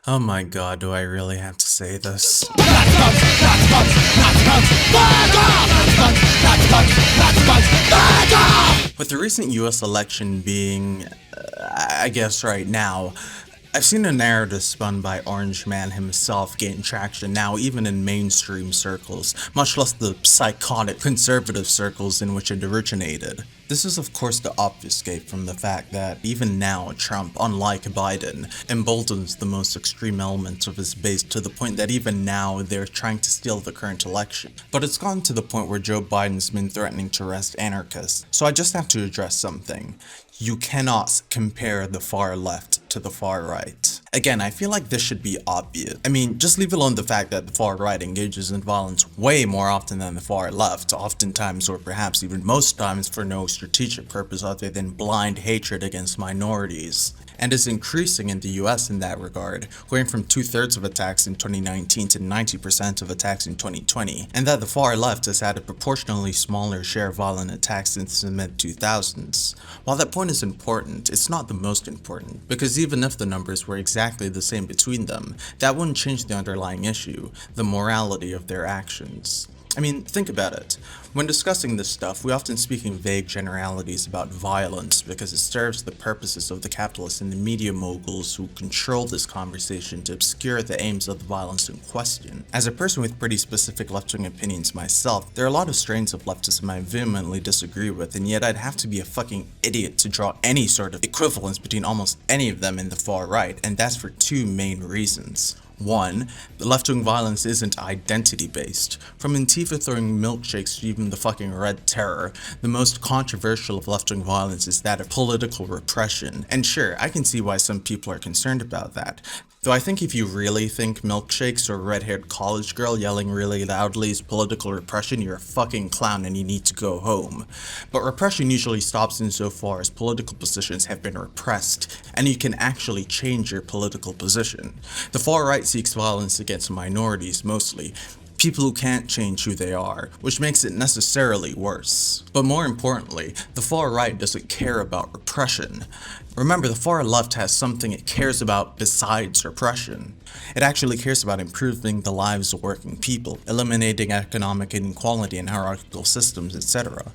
Oh my god, do I really have to say this? With the recent US election being, I guess right now, I've seen a narrative spun by Orange Man himself gain traction now even in mainstream circles, much less the psychotic conservative circles in which it originated. This is of course to obfuscate from the fact that even now Trump, unlike Biden, emboldens the most extreme elements of his base to the point that even now they're trying to steal the current election. But it's gone to the point where Joe Biden's been threatening to arrest anarchists, so I just have to address something. You cannot compare the far left to the far right. Again, I feel like this should be obvious. I mean, just leave alone the fact that the far right engages in violence way more often than the far left, oftentimes or perhaps even most times for no strategic purpose other than blind hatred against minorities, and is increasing in the US in that regard, going from 2/3 of attacks in 2019 to 90% of attacks in 2020, and that the far left has had a proportionally smaller share of violent attacks since the mid-2000s. While that point is important, it's not the most important, because even if the numbers were exactly the same between them, that wouldn't change the underlying issue, the morality of their actions. I mean, think about it. When discussing this stuff, we often speak in vague generalities about violence because it serves the purposes of the capitalists and the media moguls who control this conversation to obscure the aims of the violence in question. As a person with pretty specific left-wing opinions myself, there are a lot of strains of leftism I vehemently disagree with, and yet I'd have to be a fucking idiot to draw any sort of equivalence between almost any of them in the far right, and that's for two main reasons. One, the left-wing violence isn't identity-based. From Antifa throwing milkshakes to even the fucking Red Terror, the most controversial of left-wing violence is that of political repression. And sure, I can see why some people are concerned about that. Though I think if you really think milkshakes or a red-haired college girl yelling really loudly is political repression, you're a fucking clown and you need to go home. But repression usually stops insofar as political positions have been repressed, and you can actually change your political position. The far right seeks violence against minorities mostly, people who can't change who they are, which makes it necessarily worse. But more importantly, the far right doesn't care about repression. Remember, the far left has something it cares about besides repression. It actually cares about improving the lives of working people, eliminating economic inequality and hierarchical systems, etc.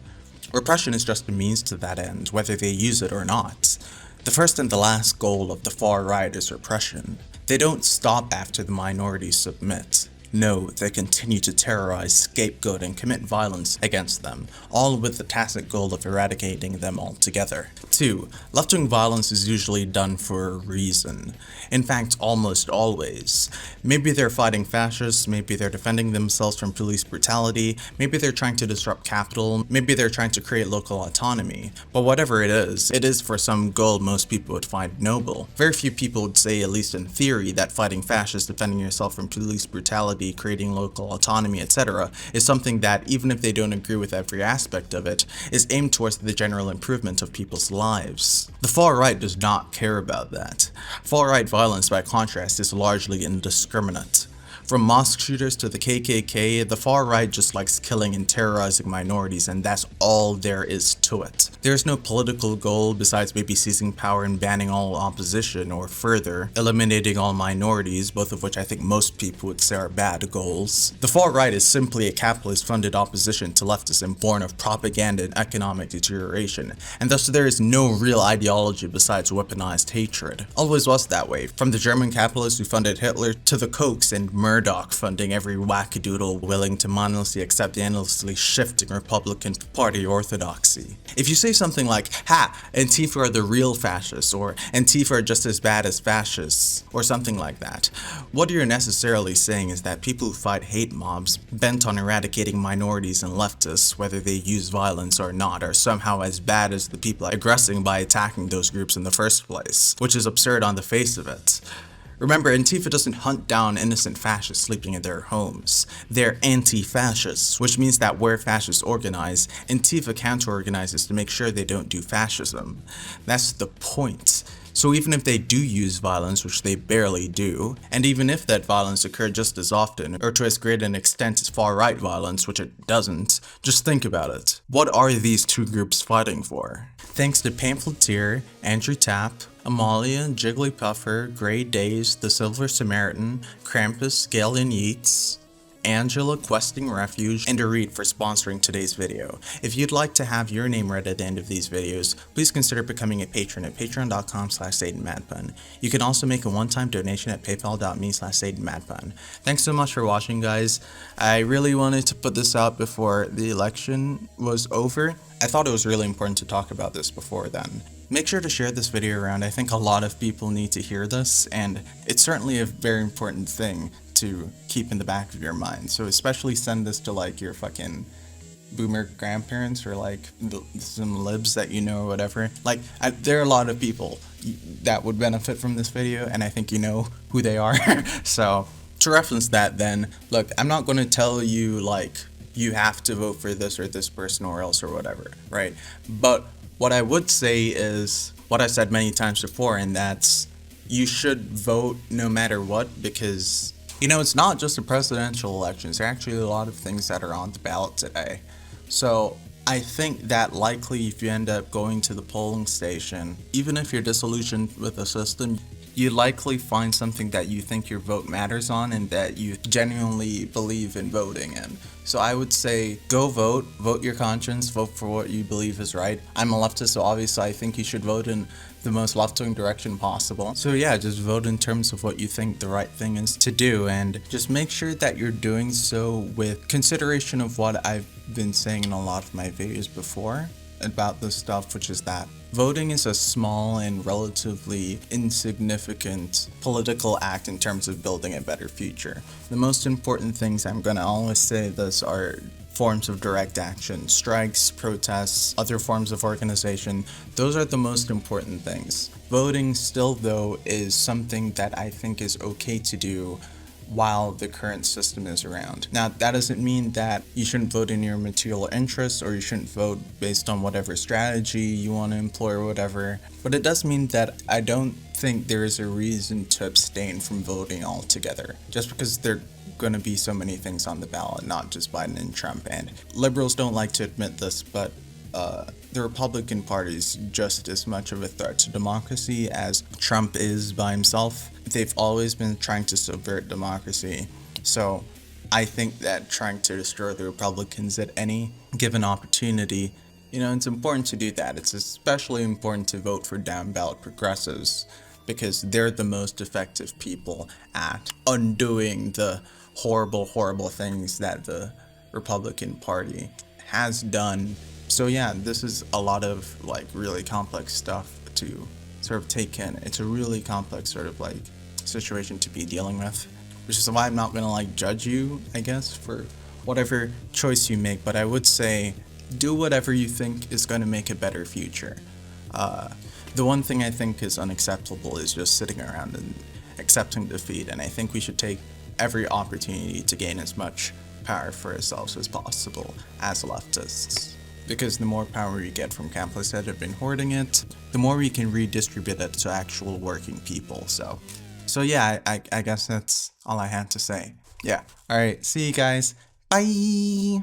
Repression is just a means to that end, whether they use it or not. The first and the last goal of the far right is repression. They don't stop after the minorities submit. No, they continue to terrorize, scapegoat, and commit violence against them, all with the tacit goal of eradicating them altogether. 2. Left-wing violence is usually done for a reason. In fact, almost always. Maybe they're fighting fascists, maybe they're defending themselves from police brutality, maybe they're trying to disrupt capital, maybe they're trying to create local autonomy. But whatever it is for some goal most people would find noble. Very few people would say, at least in theory, that fighting fascists, defending yourself from police brutality, creating local autonomy, etc., is something that, even if they don't agree with every aspect of it, is aimed towards the general improvement of people's lives. The far right does not care about that. Far right violence, by contrast, is largely indiscriminate. From mosque shooters to the KKK, the far right just likes killing and terrorizing minorities, and that's all there is to it. There's no political goal besides maybe seizing power and banning all opposition, or further, eliminating all minorities, both of which I think most people would say are bad goals. The far right is simply a capitalist-funded opposition to leftism born of propaganda and economic deterioration, and thus there is no real ideology besides weaponized hatred. Always was that way, from the German capitalists who funded Hitler to the Kochs and Murdoch funding every wackadoodle willing to mindlessly accept the endlessly shifting Republican Party orthodoxy. If you say something like, ha, Antifa are the real fascists, or Antifa are just as bad as fascists, or something like that, what you're necessarily saying is that people who fight hate mobs bent on eradicating minorities and leftists, whether they use violence or not, are somehow as bad as the people aggressing by attacking those groups in the first place, which is absurd on the face of it. Remember, Antifa doesn't hunt down innocent fascists sleeping in their homes. They're anti-fascists, which means that where fascists organize, Antifa counter-organizes to make sure they don't do fascism. That's the point. So even if they do use violence, which they barely do, and even if that violence occurred just as often, or to as great an extent as far-right violence, which it doesn't, just think about it. What are these two groups fighting for? Thanks to pamphleteer Andrew Tapp, Amalia, Jigglypuffer, Grey Days, The Silver Samaritan, Krampus, Galen Yeats, Angela, Questing Refuge, and Dorit for sponsoring today's video. If you'd like to have your name read at the end of these videos, please consider becoming a patron at patreon.com/satenmadpun. You can also make a one-time donation at paypal.me/satenmadpun. Thanks so much for watching, guys. I really wanted to put this out before the election was over. I thought it was really important to talk about this before then. Make sure to share this video around. I think a lot of people need to hear this, and it's certainly a very important thing to keep in the back of your mind. So especially send this to like your fucking boomer grandparents or like some libs that you know or whatever. Like there are a lot of people that would benefit from this video, and I think you know who they are. So to reference that, then look, I'm not going to tell you like you have to vote for this or this person or else or whatever, right? But what I would say is what I said many times before, and that's you should vote no matter what, because you know, it's not just the presidential elections. There are actually a lot of things that are on the ballot today. So I think that likely if you end up going to the polling station, even if you're disillusioned with the system, you likely find something that you think your vote matters on and that you genuinely believe in voting in. So I would say go vote, vote your conscience, vote for what you believe is right. I'm a leftist, so obviously I think you should vote in the most left-wing direction possible. So yeah, just vote in terms of what you think the right thing is to do, and just make sure that you're doing so with consideration of what I've been saying in a lot of my videos before about this stuff, which is that voting is a small and relatively insignificant political act in terms of building a better future. The most important things, I'm gonna always say this, are forms of direct action, strikes, protests, other forms of organization. Those are the most important things. Voting still, though, is something that I think is okay to do while the current system is around. Now, that doesn't mean that you shouldn't vote in your material interests or you shouldn't vote based on whatever strategy you want to employ or whatever, but it does mean that I don't think there is a reason to abstain from voting altogether, just because there are going to be so many things on the ballot, not just Biden and Trump. And liberals don't like to admit this, but the Republican Party is just as much of a threat to democracy as Trump is by himself. They've always been trying to subvert democracy. So I think that trying to destroy the Republicans at any given opportunity, you know, it's important to do that. It's especially important to vote for down ballot progressives, because they're the most effective people at undoing the horrible, horrible things that the Republican Party has done. So yeah, this is a lot of like really complex stuff to sort of take in. It's a really complex sort of like situation to be dealing with, which is why I'm not gonna like judge you, I guess, for whatever choice you make, but I would say do whatever you think is gonna make a better future. The one thing I think is unacceptable is just sitting around and accepting defeat, and I think we should take every opportunity to gain as much power for ourselves as possible as leftists. Because the more power we get from camps that have been hoarding it, the more we can redistribute it to actual working people. So yeah, I guess that's all I had to say. Yeah. Alright, see you guys. Bye!